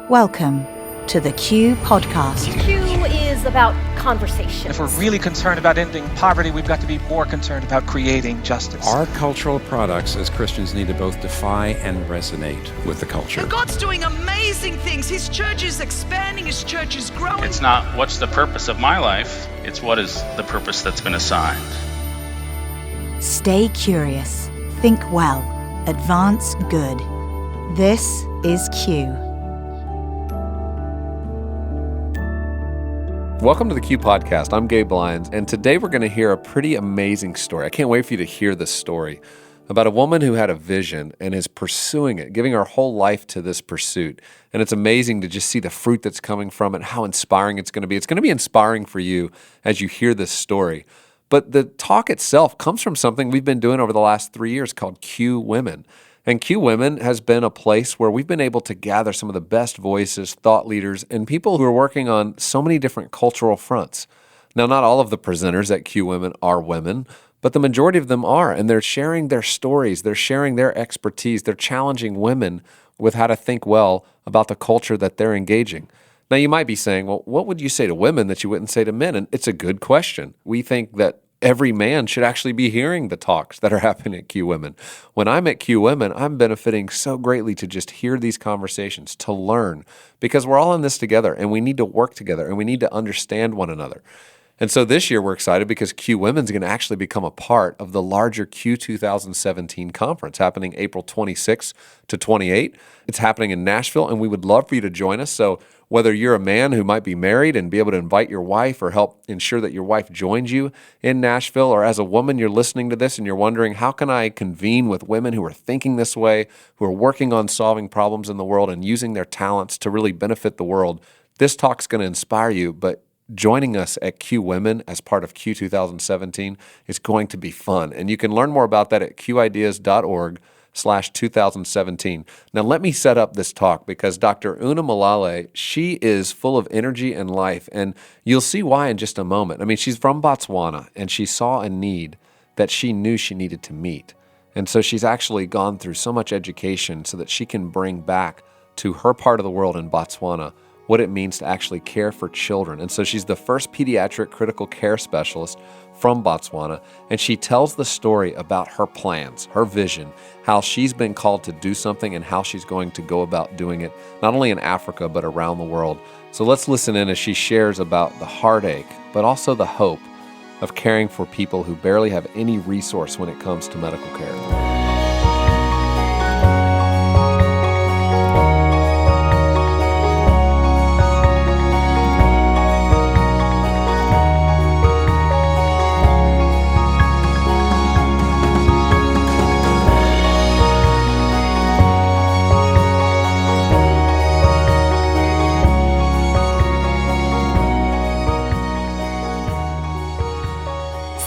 Welcome to the Q Podcast. Q is about conversation. If we're really concerned about ending poverty, we've got to be more concerned about creating justice. Our cultural products as Christians need to both defy and resonate with the culture. And God's doing amazing things. His church is expanding, His church is growing. It's not what's the purpose of my life, it's what is the purpose that's been assigned. Stay curious, think well, advance good. This is Q. Welcome to the Q Podcast. I'm Gabe Lyons, and today we're going to hear a pretty amazing story. I can't wait for you to hear this story about a woman who had a vision and is pursuing it, giving her whole life to this pursuit. And it's amazing to just see the fruit that's coming from it, how inspiring it's going to be. It's going to be inspiring for you as you hear this story. But the talk itself comes from something we've been doing over the last 3 years called Q Women. And Q Women has been a place where we've been able to gather some of the best voices, thought leaders, and people who are working on so many different cultural fronts. Now, not all of the presenters at Q Women are women, but the majority of them are, and they're sharing their stories, they're sharing their expertise, they're challenging women with how to think well about the culture that they're engaging. Now, you might be saying, well, what would you say to women that you wouldn't say to men? And it's a good question. We think that every man should actually be hearing the talks that are happening at Q Women. When I'm at Q Women, I'm benefiting so greatly to just hear these conversations, to learn, because we're all in this together and we need to work together and we need to understand one another. And so this year we're excited because Q Women's going to actually become a part of the larger Q 2017 conference happening April 26 to 28. It's happening in Nashville, and we would love for you to join us. So whether you're a man who might be married and be able to invite your wife or help ensure that your wife joins you in Nashville, or as a woman you're listening to this and you're wondering, how can I convene with women who are thinking this way, who are working on solving problems in the world and using their talents to really benefit the world? This talk's going to inspire you, but joining us at Q Women as part of Q 2017 is going to be fun. And you can learn more about that at qideas.org/2017. Now, let me set up this talk because Dr. Una Mulale, she is full of energy and life, and you'll see why in just a moment. I mean, she's from Botswana, and she saw a need that she knew she needed to meet. And so she's actually gone through so much education so that she can bring back to her part of the world in Botswana what it means to actually care for children. And so she's the first Pediatric Critical Care Specialist from Botswana, and she tells the story about her plans, her vision, how she's been called to do something and how she's going to go about doing it, not only in Africa, but around the world. So let's listen in as she shares about the heartache, but also the hope of caring for people who barely have any resource when it comes to medical care.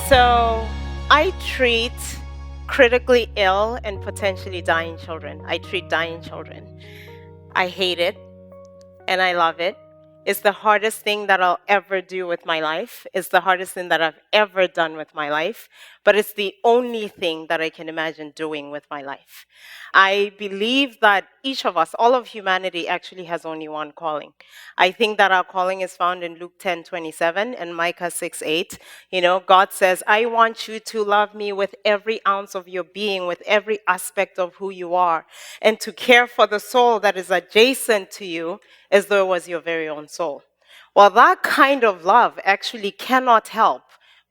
So I treat critically ill and potentially dying children. I treat dying children. I hate it and I love it. It's the hardest thing that I'll ever do with my life. It's the hardest thing that I've ever done with my life. But it's the only thing that I can imagine doing with my life. I believe that each of us, all of humanity, actually has only one calling. I think that our calling is found in Luke 10:27 and Micah 6:8. God says, I want you to love me with every ounce of your being, with every aspect of who you are, and to care for the soul that is adjacent to you as though it was your very own soul. Well, that kind of love actually cannot help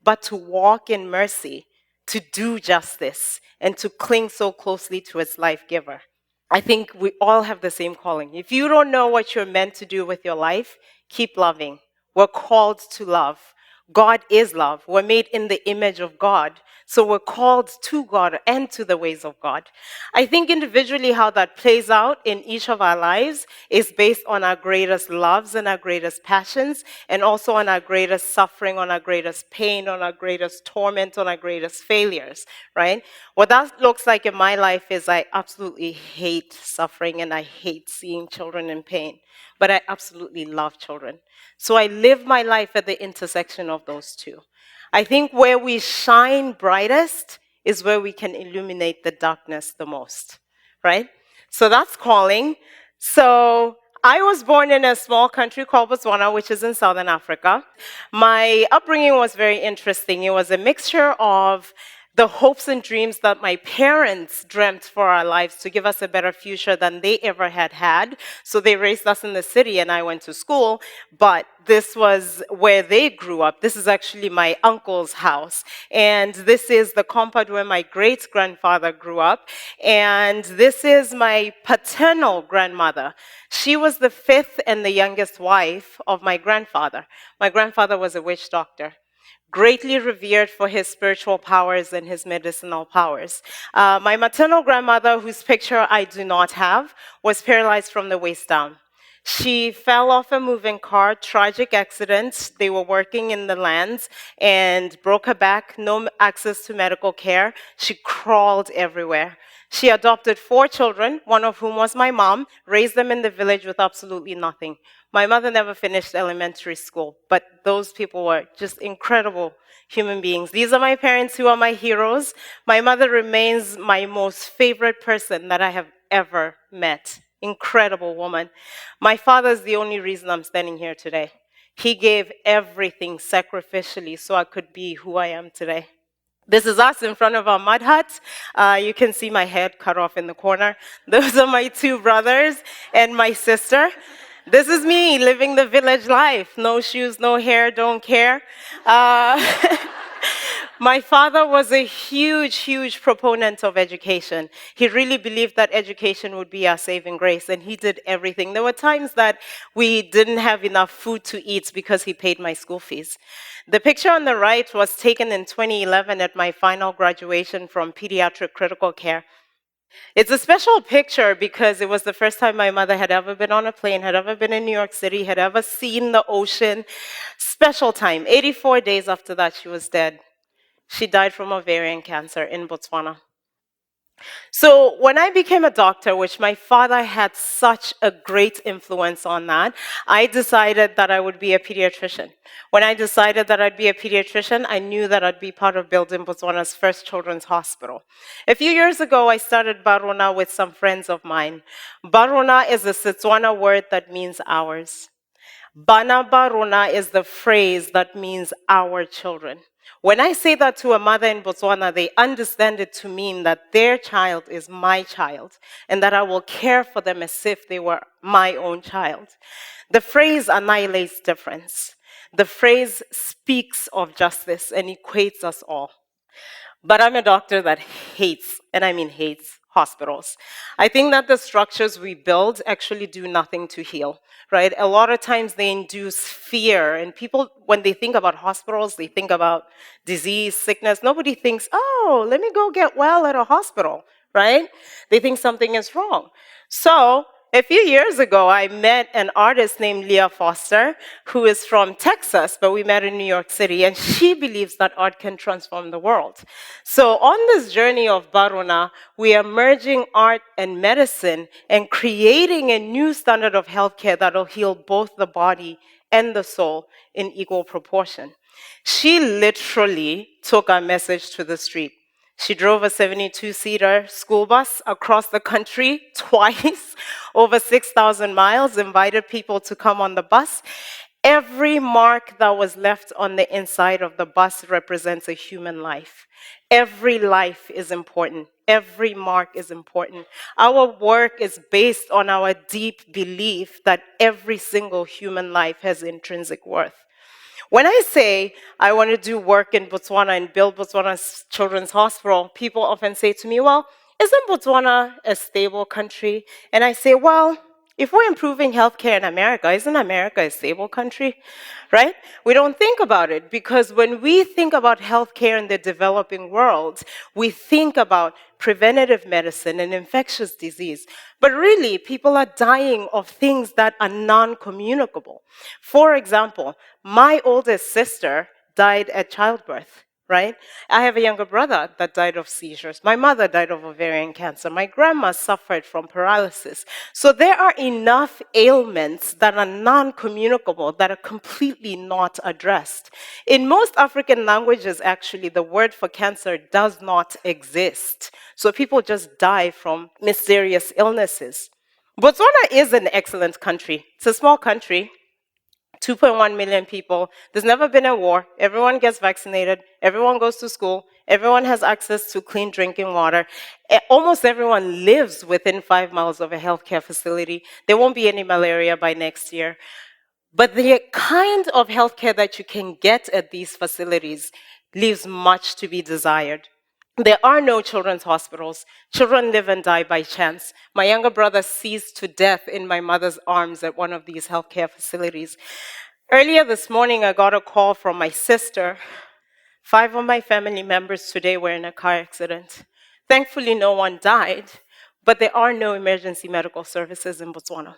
but to walk in mercy, to do justice, and to cling so closely to its life giver. I think we all have the same calling. If you don't know what you're meant to do with your life, keep loving. We're called to love. God is love. We're made in the image of God. So we're called to God and to the ways of God. I think individually how that plays out in each of our lives is based on our greatest loves and our greatest passions, and also on our greatest suffering, on our greatest pain, on our greatest torment, on our greatest failures, right? What that looks like in my life is I absolutely hate suffering and I hate seeing children in pain, but I absolutely love children. So I live my life at the intersection of those two. I think where we shine brightest is where we can illuminate the darkness the most, right? So that's calling. So I was born in a small country called Botswana, which is in southern Africa. My upbringing was very interesting. It was a mixture of the hopes and dreams that my parents dreamt for our lives to give us a better future than they ever had. So they raised us in the city and I went to school, but this was where they grew up. This is actually my uncle's house. And this is the compound where my great-grandfather grew up. And this is my paternal grandmother. She was the fifth and the youngest wife of my grandfather. My grandfather was a witch doctor, greatly revered for his spiritual powers and his medicinal powers. My maternal grandmother, whose picture I do not have, was paralyzed from the waist down. She fell off a moving car, tragic accident. They were working in the lands and broke her back, no access to medical care. She crawled everywhere. She adopted 4 children, one of whom was my mom, raised them in the village with absolutely nothing. My mother never finished elementary school, but those people were just incredible human beings. These are my parents who are my heroes. My mother remains my most favorite person that I have ever met. Incredible woman. My father is the only reason I'm standing here today. He gave everything sacrificially so I could be who I am today. This is us in front of our mud hut. You can see my head cut off in the corner. Those are my 2 brothers and my sister. This is me living the village life. No shoes, no hair, don't care. My father was a huge proponent of education. He really believed that education would be our saving grace, and he did everything. There were times that we didn't have enough food to eat because he paid my school fees. The picture on the right was taken in 2011 at my final graduation from Pediatric Critical Care. It's a special picture because it was the first time my mother had ever been on a plane, had ever been in New York City, had ever seen the ocean. Special time. 84 days after that, she was dead. She died from ovarian cancer in Botswana. So when I became a doctor, which my father had such a great influence on that, I decided that I would be a pediatrician. When I decided that I'd be a pediatrician, I knew that I'd be part of building Botswana's first children's hospital. A few years ago, I started Barona with some friends of mine. Barona is a Setswana word that means ours. Bana Barona is the phrase that means our children. When I say that to a mother in Botswana, they understand it to mean that their child is my child and that I will care for them as if they were my own child. The phrase annihilates difference. The phrase speaks of justice and equates us all. But I'm a doctor that hates, and I mean hates, hospitals. I think that the structures we build actually do nothing to heal, right? A lot of times they induce fear, and people, when they think about hospitals, they think about disease, sickness. Nobody thinks, oh, let me go get well at a hospital, right? They think something is wrong. So a few years ago, I met an artist named Leah Foster, who is from Texas, but we met in New York City, and she believes that art can transform the world. So on this journey of Barona, we are merging art and medicine and creating a new standard of healthcare that will heal both the body and the soul in equal proportion. She literally took our message to the street. She drove a 72-seater school bus across the country twice, over 6,000 miles, invited people to come on the bus. Every mark that was left on the inside of the bus represents a human life. Every life is important. Every mark is important. Our work is based on our deep belief that every single human life has intrinsic worth. When I say I want to do work in Botswana and build Botswana's Children's Hospital, people often say to me, well, isn't Botswana a stable country? And I say, well, if we're improving healthcare in America, isn't America a stable country, right? We don't think about it because when we think about healthcare in the developing world, we think about preventative medicine and infectious disease. But really, people are dying of things that are non-communicable. For example, my oldest sister died at childbirth. Right? I have a younger brother that died of seizures. My mother died of ovarian cancer. My grandma suffered from paralysis. So there are enough ailments that are non-communicable, that are completely not addressed. In most African languages, actually, the word for cancer does not exist. So people just die from mysterious illnesses. Botswana is an excellent country. It's a small country, 2.1 million people. There's never been a war. Everyone gets vaccinated. Everyone goes to school. Everyone has access to clean drinking water. Almost everyone lives within 5 miles of a healthcare facility. There won't be any malaria by next year. But the kind of healthcare that you can get at these facilities leaves much to be desired. There are no children's hospitals. Children live and die by chance. My younger brother seized to death in my mother's arms at one of these healthcare facilities. Earlier this morning, I got a call from my sister. 5 of my family members today were in a car accident. Thankfully, no one died, but there are no emergency medical services in Botswana.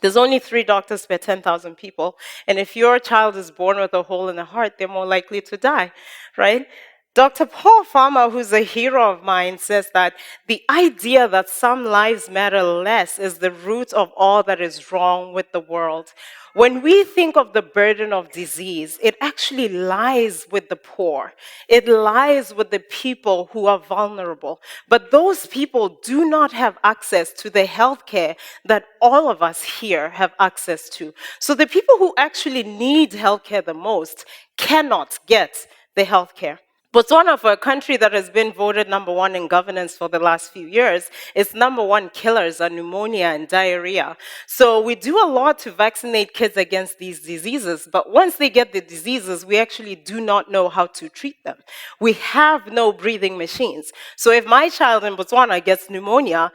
There's only 3 doctors per 10,000 people, and if your child is born with a hole in the heart, they're more likely to die, right? Dr. Paul Farmer, who's a hero of mine, says that the idea that some lives matter less is the root of all that is wrong with the world. When we think of the burden of disease, it actually lies with the poor. It lies with the people who are vulnerable. But those people do not have access to the healthcare that all of us here have access to. So the people who actually need healthcare the most cannot get the healthcare. Botswana, for a country that has been voted #1 in governance for the last few years, its #1 killers are pneumonia and diarrhea. So we do a lot to vaccinate kids against these diseases, but once they get the diseases, we actually do not know how to treat them. We have no breathing machines. So if my child in Botswana gets pneumonia,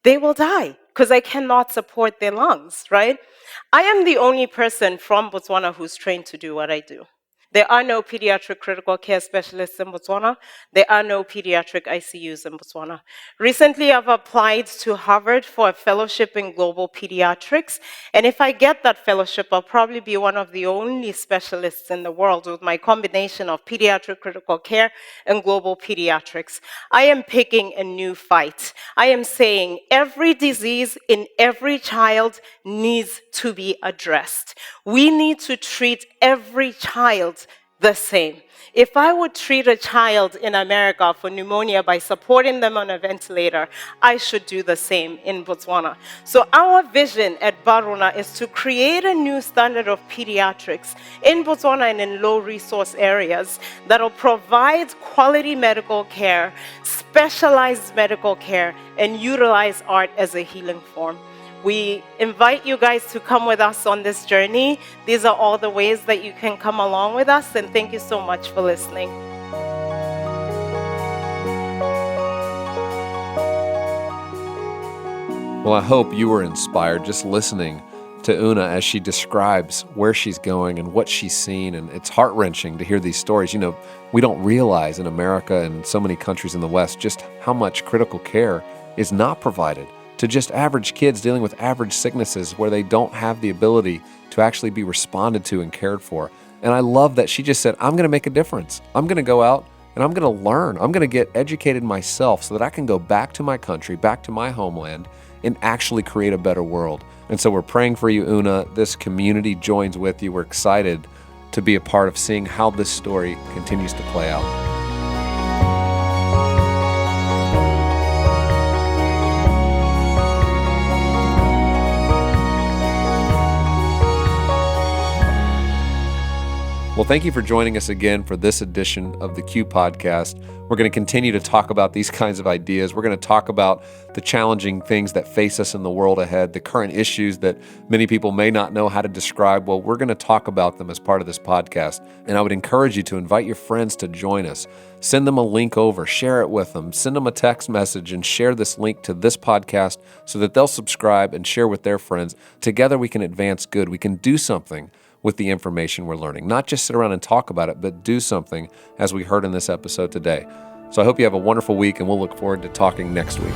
they will die because I cannot support their lungs, right? I am the only person from Botswana who's trained to do what I do. There are no pediatric critical care specialists in Botswana. There are no pediatric ICUs in Botswana. Recently, I've applied to Harvard for a fellowship in global pediatrics. And if I get that fellowship, I'll probably be one of the only specialists in the world with my combination of pediatric critical care and global pediatrics. I am picking a new fight. I am saying every disease in every child needs to be addressed. We need to treat every child the same. If I would treat a child in America for pneumonia by supporting them on a ventilator, I should do the same in Botswana. So our vision at Baruna is to create a new standard of pediatrics in Botswana and in low-resource areas that will provide quality medical care, specialized medical care, and utilize art as a healing form. We invite you guys to come with us on this journey. These are all the ways that you can come along with us, and thank you so much for listening. Well, I hope you were inspired just listening to Una as she describes where she's going and what she's seen, and it's heart-wrenching to hear these stories. You know, we don't realize in America and so many countries in the West just how much critical care is not provided to just average kids dealing with average sicknesses where they don't have the ability to actually be responded to and cared for. And I love that she just said, I'm going to make a difference. I'm going to go out and I'm going to learn. I'm going to get educated myself so that I can go back to my country, back to my homeland, and actually create a better world. And so we're praying for you, Una. This community joins with you. We're excited to be a part of seeing how this story continues to play out. Well, thank you for joining us again for this edition of the Q Podcast. We're going to continue to talk about these kinds of ideas. We're going to talk about the challenging things that face us in the world ahead, the current issues that many people may not know how to describe. Well, we're going to talk about them as part of this podcast. And I would encourage you to invite your friends to join us. Send them a link over, share it with them, send them a text message and share this link to this podcast so that they'll subscribe and share with their friends. Together we can advance good. We can do something with the information we're learning. Not just sit around and talk about it, but do something as we heard in this episode today. So I hope you have a wonderful week, and we'll look forward to talking next week.